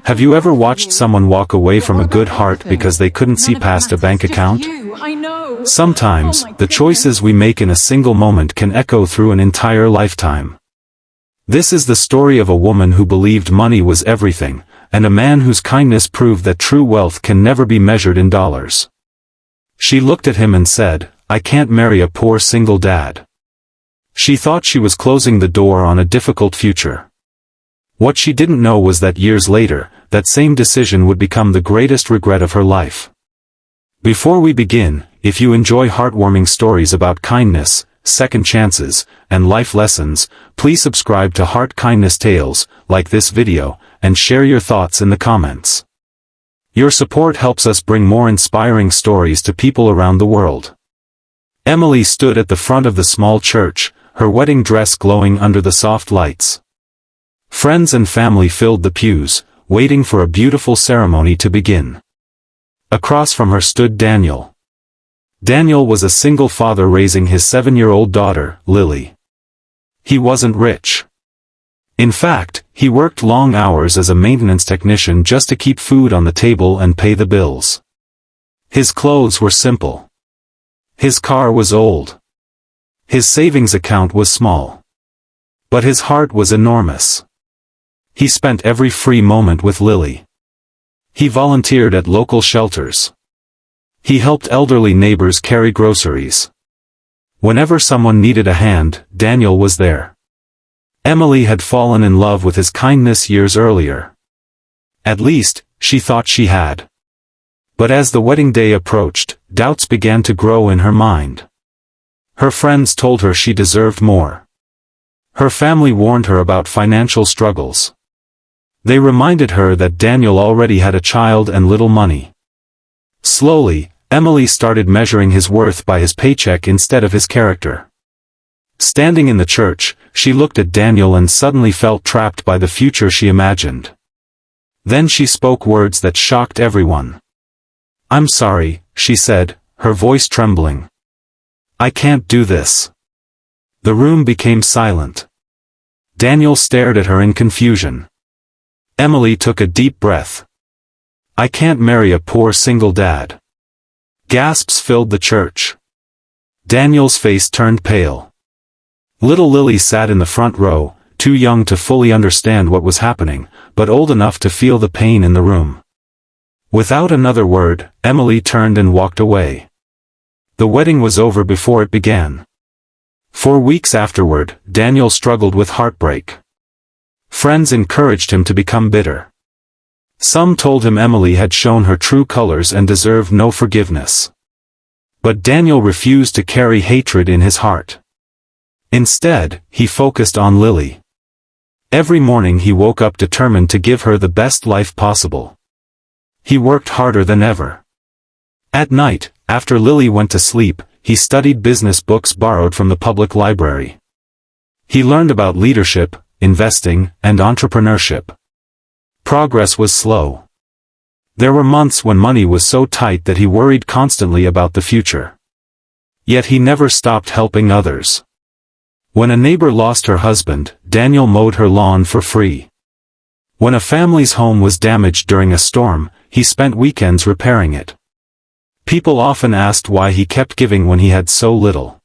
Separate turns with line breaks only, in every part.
Have you ever watched someone walk away from a good heart because they couldn't see past a bank account? Sometimes, the choices we make in a single moment can echo through an entire lifetime. This is the story of a woman who believed money was everything, and a man whose kindness proved that true wealth can never be measured in dollars. She looked at him and said, "I can't marry a poor single dad." She thought she was closing the door on a difficult future. What she didn't know was that years later, that same decision would become the greatest regret of her life. Before we begin, if you enjoy heartwarming stories about kindness, second chances, and life lessons, please subscribe to Heart Kindness Tales, like this video, and share your thoughts in the comments. Your support helps us bring more inspiring stories to people around the world. Emily stood at the front of the small church, her wedding dress glowing under the soft lights. Friends and family filled the pews, waiting for a beautiful ceremony to begin. Across from her stood Daniel. Daniel was a single father raising his 7-year-old daughter, Lily. He wasn't rich. In fact, he worked long hours as a maintenance technician just to keep food on the table and pay the bills. His clothes were simple. His car was old. His savings account was small. But his heart was enormous. He spent every free moment with Lily. He volunteered at local shelters. He helped elderly neighbors carry groceries. Whenever someone needed a hand, Daniel was there. Emily had fallen in love with his kindness years earlier. At least, she thought she had. But as the wedding day approached, doubts began to grow in her mind. Her friends told her she deserved more. Her family warned her about financial struggles. They reminded her that Daniel already had a child and little money. Slowly, Emily started measuring his worth by his paycheck instead of his character. Standing in the church, she looked at Daniel and suddenly felt trapped by the future she imagined. Then she spoke words that shocked everyone. "I'm sorry," she said, her voice trembling. "I can't do this." The room became silent. Daniel stared at her in confusion. Emily took a deep breath. "I can't marry a poor single dad." Gasps filled the church. Daniel's face turned pale. Little Lily sat in the front row, too young to fully understand what was happening, but old enough to feel the pain in the room. Without another word, Emily turned and walked away. The wedding was over before it began. For weeks afterward, Daniel struggled with heartbreak. Friends encouraged him to become bitter. Some told him Emily had shown her true colors and deserved no forgiveness. But Daniel refused to carry hatred in his heart. Instead, he focused on Lily. Every morning he woke up determined to give her the best life possible. He worked harder than ever. At night, after Lily went to sleep, he studied business books borrowed from the public library. He learned about leadership, investing, and entrepreneurship. Progress was slow. There were months when money was so tight that he worried constantly about the future. Yet he never stopped helping others. When a neighbor lost her husband, Daniel mowed her lawn for free. When a family's home was damaged during a storm, he spent weekends repairing it. People often asked why he kept giving when he had so little.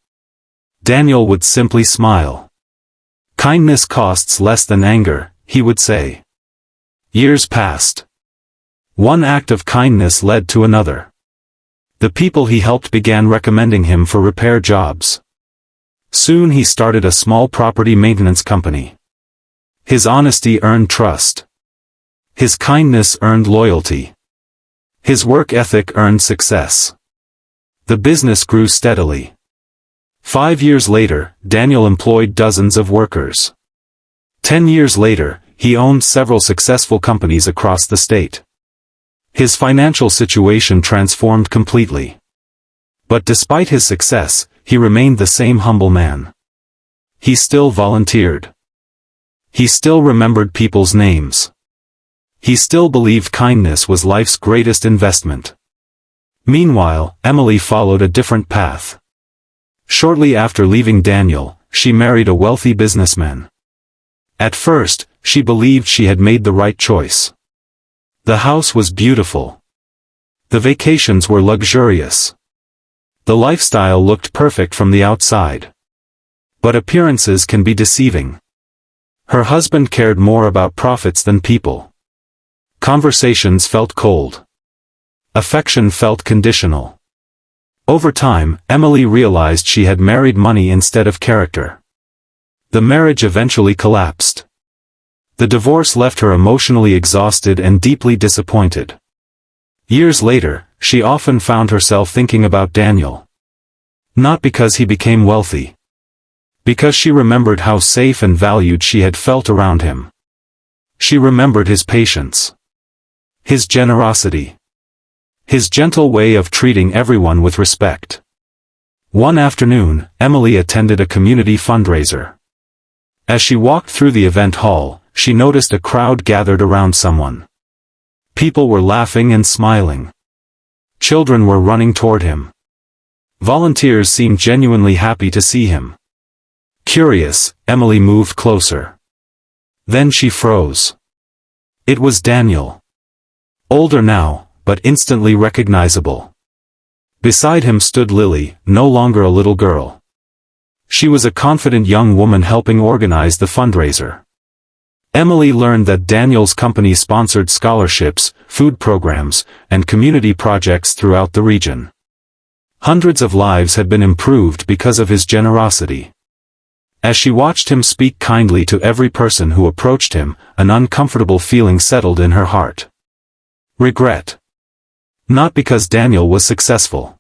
Daniel would simply smile. "Kindness costs less than anger," he would say. Years passed. One act of kindness led to another. The people he helped began recommending him for repair jobs. Soon he started a small property maintenance company. His honesty earned trust. His kindness earned loyalty. His work ethic earned success. The business grew steadily. 5 years later, Daniel employed dozens of workers. 10 years later, he owned several successful companies across the state. His financial situation transformed completely. But despite his success, he remained the same humble man. He still volunteered. He still remembered people's names. He still believed kindness was life's greatest investment. Meanwhile, Emily followed a different path. Shortly after leaving Daniel, she married a wealthy businessman. At first, she believed she had made the right choice. The house was beautiful. The vacations were luxurious. The lifestyle looked perfect from the outside. But appearances can be deceiving. Her husband cared more about profits than people. Conversations felt cold. Affection felt conditional. Over time, Emily realized she had married money instead of character. The marriage eventually collapsed. The divorce left her emotionally exhausted and deeply disappointed. Years later, she often found herself thinking about Daniel. Not because he became wealthy. Because she remembered how safe and valued she had felt around him. She remembered his patience. His generosity. His gentle way of treating everyone with respect. One afternoon, Emily attended a community fundraiser. As she walked through the event hall, she noticed a crowd gathered around someone. People were laughing and smiling. Children were running toward him. Volunteers seemed genuinely happy to see him. Curious, Emily moved closer. Then she froze. It was Daniel. Older now, but instantly recognizable. Beside him stood Lily, no longer a little girl. She was a confident young woman helping organize the fundraiser. Emily learned that Daniel's company sponsored scholarships, food programs, and community projects throughout the region. Hundreds of lives had been improved because of his generosity. As she watched him speak kindly to every person who approached him, an uncomfortable feeling settled in her heart. Regret. Not because Daniel was successful.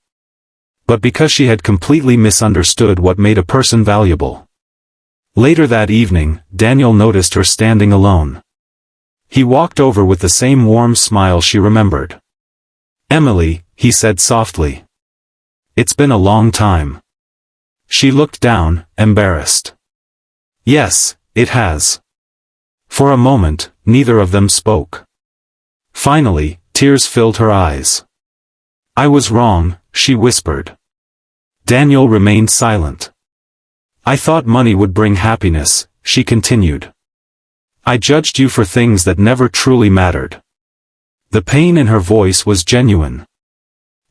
But because she had completely misunderstood what made a person valuable. Later that evening, Daniel noticed her standing alone. He walked over with the same warm smile she remembered. "Emily," he said softly. "It's been a long time." She looked down, embarrassed. "Yes, it has." For a moment, neither of them spoke. Finally, tears filled her eyes. "I was wrong," she whispered. Daniel remained silent. "I thought money would bring happiness," she continued. "I judged you for things that never truly mattered." The pain in her voice was genuine.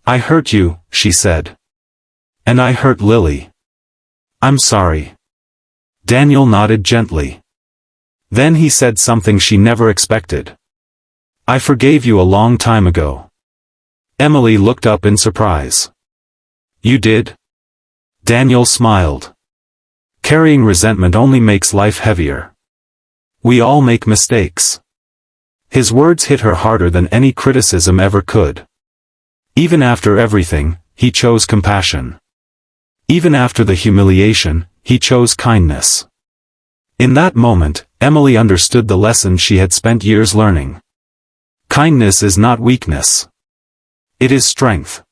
"I hurt you," she said. "And I hurt Lily. I'm sorry." Daniel nodded gently. Then he said something she never expected. "I forgave you a long time ago." Emily looked up in surprise. "You did?" Daniel smiled. "Carrying resentment only makes life heavier. We all make mistakes." His words hit her harder than any criticism ever could. Even after everything, he chose compassion. Even after the humiliation, he chose kindness. In that moment, Emily understood the lesson she had spent years learning. Kindness is not weakness. It is strength.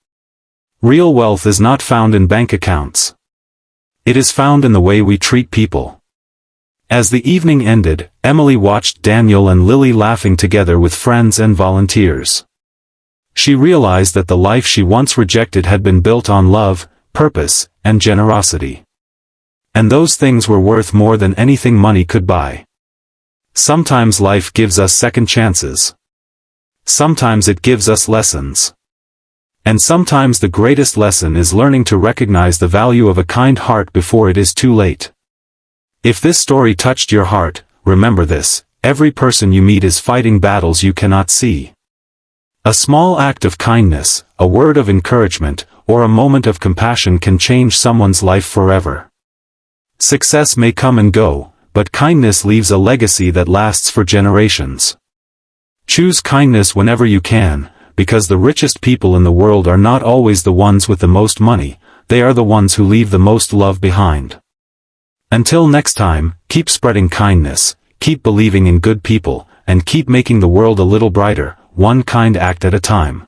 Real wealth is not found in bank accounts. It is found in the way we treat people. As the evening ended, Emily watched Daniel and Lily laughing together with friends and volunteers. She realized that the life she once rejected had been built on love, purpose, and generosity. And those things were worth more than anything money could buy. Sometimes life gives us second chances. Sometimes it gives us lessons. And sometimes the greatest lesson is learning to recognize the value of a kind heart before it is too late. If this story touched your heart, remember this: every person you meet is fighting battles you cannot see. A small act of kindness, a word of encouragement, or a moment of compassion can change someone's life forever. Success may come and go, but kindness leaves a legacy that lasts for generations. Choose kindness whenever you can, because the richest people in the world are not always the ones with the most money, they are the ones who leave the most love behind. Until next time, keep spreading kindness, keep believing in good people, and keep making the world a little brighter, one kind act at a time.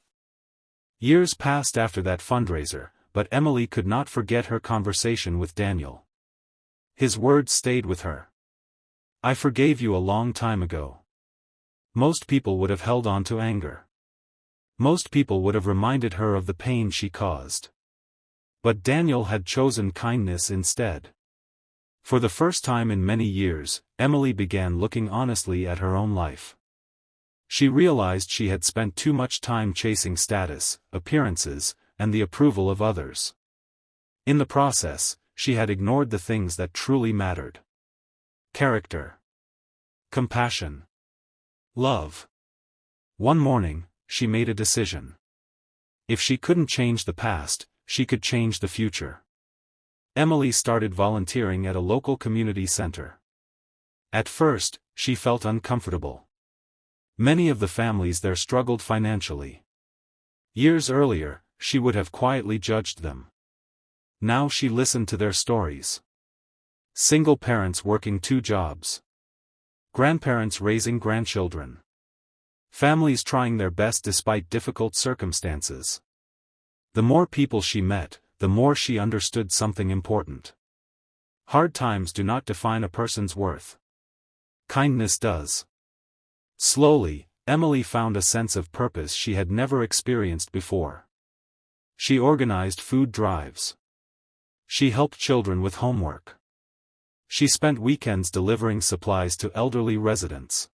Years passed after that fundraiser, but Emily could not forget her conversation with Daniel. His words stayed with her. "I forgave you a long time ago." Most people would have held on to anger. Most people would have reminded her of the pain she caused. But Daniel had chosen kindness instead. For the first time in many years, Emily began looking honestly at her own life. She realized she had spent too much time chasing status, appearances, and the approval of others. In the process, she had ignored the things that truly mattered. Character. Compassion. Love. One morning, she made a decision. If she couldn't change the past, she could change the future. Emily started volunteering at a local community center. At first, she felt uncomfortable. Many of the families there struggled financially. Years earlier, she would have quietly judged them. Now she listened to their stories. Single parents working 2 jobs. Grandparents raising grandchildren. Families trying their best despite difficult circumstances. The more people she met, the more she understood something important. Hard times do not define a person's worth. Kindness does. Slowly, Emily found a sense of purpose she had never experienced before. She organized food drives. She helped children with homework. She spent weekends delivering supplies to elderly residents.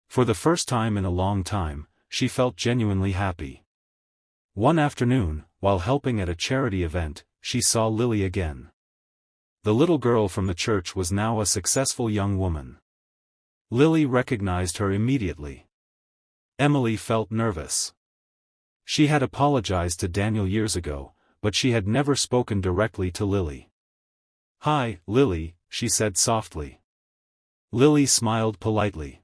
For the first time in a long time, she felt genuinely happy. One afternoon, while helping at a charity event, she saw Lily again. The little girl from the church was now a successful young woman. Lily recognized her immediately. Emily felt nervous. She had apologized to Daniel years ago, but she had never spoken directly to Lily. "Hi, Lily," she said softly. Lily smiled politely.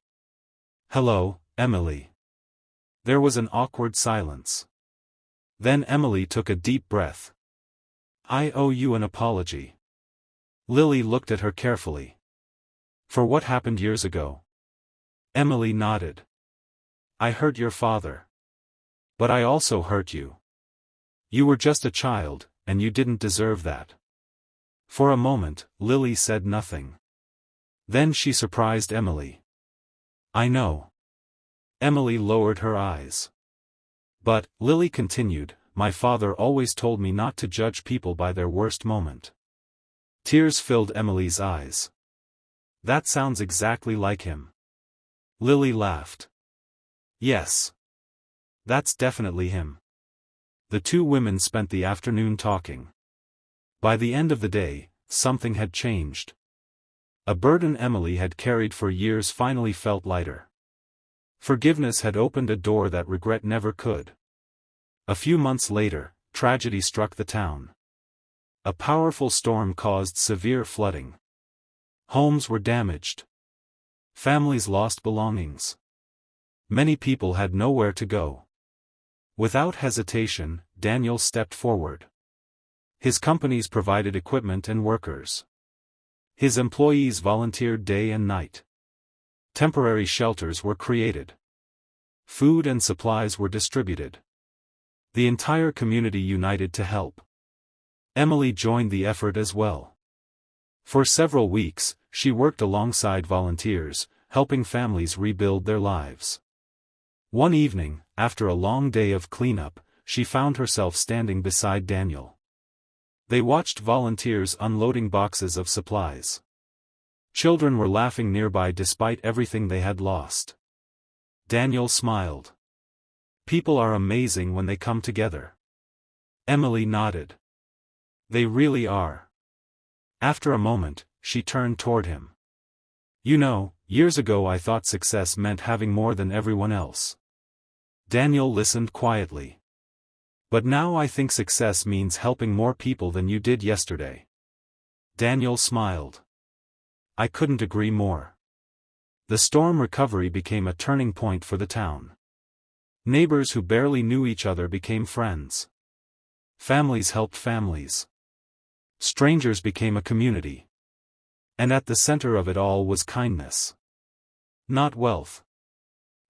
"Hello, Emily." There was an awkward silence. Then Emily took a deep breath. "I owe you an apology." Lily looked at her carefully. "For what happened years ago?" Emily nodded. "I hurt your father. But I also hurt you. You were just a child, and you didn't deserve that." For a moment, Lily said nothing. Then she surprised Emily. "I know." Emily lowered her eyes. "But," Lily continued, "my father always told me not to judge people by their worst moment." Tears filled Emily's eyes. "That sounds exactly like him." Lily laughed. "Yes. That's definitely him." The 2 women spent the afternoon talking. By the end of the day, something had changed. A burden Emily had carried for years finally felt lighter. Forgiveness had opened a door that regret never could. A few months later, tragedy struck the town. A powerful storm caused severe flooding. Homes were damaged. Families lost belongings. Many people had nowhere to go. Without hesitation, Daniel stepped forward. His companies provided equipment and workers. His employees volunteered day and night. Temporary shelters were created. Food and supplies were distributed. The entire community united to help. Emily joined the effort as well. For several weeks, she worked alongside volunteers, helping families rebuild their lives. One evening, after a long day of cleanup, she found herself standing beside Daniel. They watched volunteers unloading boxes of supplies. Children were laughing nearby despite everything they had lost. Daniel smiled. "People are amazing when they come together." Emily nodded. "They really are." After a moment, she turned toward him. "You know, years ago I thought success meant having more than everyone else." Daniel listened quietly. "But now I think success means helping more people than you did yesterday." Daniel smiled. "I couldn't agree more." The storm recovery became a turning point for the town. Neighbors who barely knew each other became friends. Families helped families. Strangers became a community. And at the center of it all was kindness. Not wealth.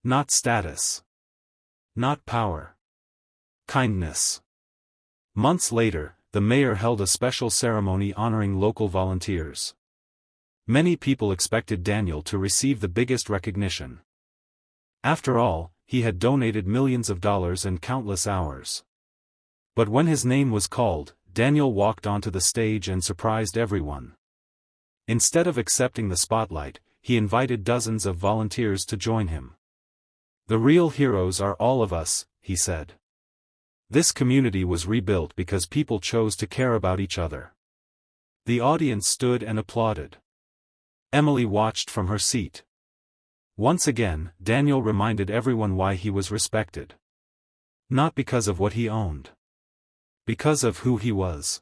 Not status. Not power. Kindness. Months later, the mayor held a special ceremony honoring local volunteers. Many people expected Daniel to receive the biggest recognition. After all, he had donated millions of dollars and countless hours. But when his name was called, Daniel walked onto the stage and surprised everyone. Instead of accepting the spotlight, he invited dozens of volunteers to join him. The real heroes are all of us, he said. This community was rebuilt because people chose to care about each other. The audience stood and applauded. Emily watched from her seat. Once again, Daniel reminded everyone why he was respected. Not because of what he owned. Because of who he was.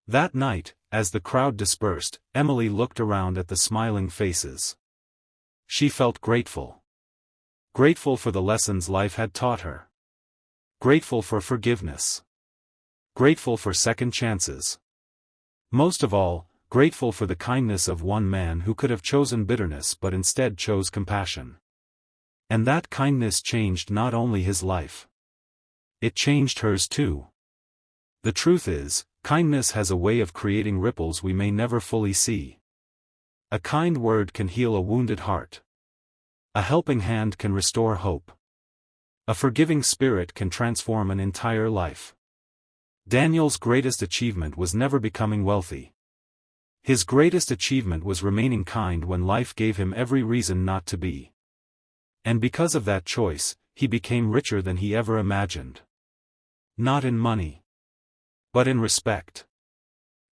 That night, as the crowd dispersed, Emily looked around at the smiling faces. She felt grateful. Grateful for the lessons life had taught her. Grateful for forgiveness. Grateful for second chances. Most of all, grateful for the kindness of one man who could have chosen bitterness but instead chose compassion. And that kindness changed not only his life. It changed hers too. The truth is, kindness has a way of creating ripples we may never fully see. A kind word can heal a wounded heart. A helping hand can restore hope. A forgiving spirit can transform an entire life. Daniel's greatest achievement was never becoming wealthy. His greatest achievement was remaining kind when life gave him every reason not to be. And because of that choice, he became richer than he ever imagined. Not in money. But in respect.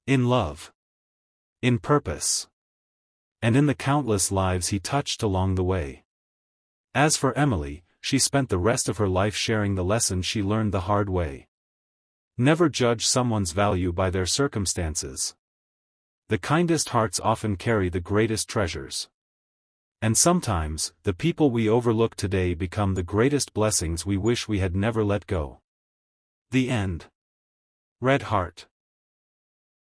In love. In purpose. And in the countless lives he touched along the way. As for Emily, she spent the rest of her life sharing the lesson she learned the hard way. Never judge someone's value by their circumstances. The kindest hearts often carry the greatest treasures. And sometimes, the people we overlook today become the greatest blessings we wish we had never let go. The end. Red Heart.